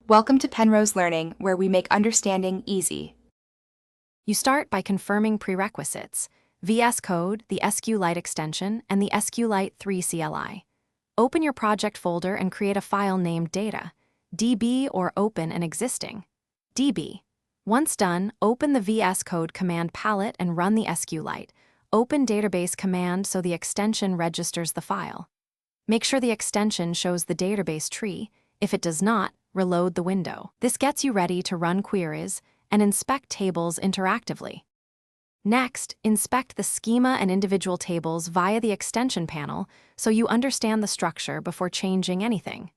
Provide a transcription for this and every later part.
Welcome to Penrose Learning, where we make understanding easy. You start by confirming prerequisites: Vscode, the Sqlite extension, and the Sqlite 3 CLI. Open your project folder and create a file named data, db, or open an existing db. Once done, open the Vscode command palette and run the Sqlite open database command so the extension registers the file. Make sure the extension shows the database tree. If it does not, reload the window. This gets you ready to run queries and inspect tables interactively. Next, inspect the schema and individual tables via the extension panel so you understand the structure before changing anything.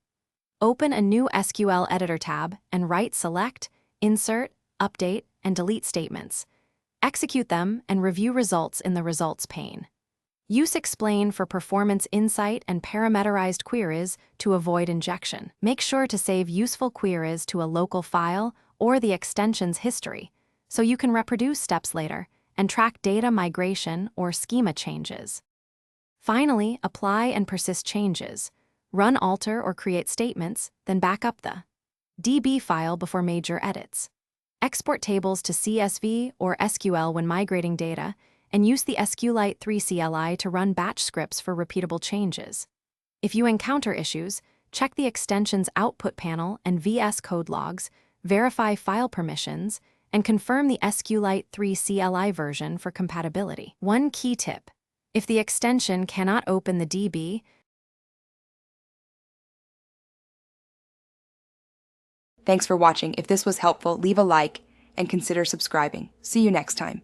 Open a new SQL editor tab and write select, insert, update, and delete statements. Execute them and review results in the results pane. Use Explain for performance insight and parameterized queries to avoid injection. Make sure to save useful queries to a local file or the extension's history so you can reproduce steps later and track data migration or schema changes. Finally, apply and persist changes. Run alter or create statements, then back up the DB file before major edits. Export tables to CSV or SQL when migrating data, and use the Sqlite 3 CLI to run batch scripts for repeatable changes. If you encounter issues, check the extension's output panel and Vscode logs, verify file permissions, and confirm the Sqlite 3 CLI version for compatibility. One key tip: if the extension cannot open the DB, Thanks for watching. If this was helpful, leave a like and consider subscribing. See you next time.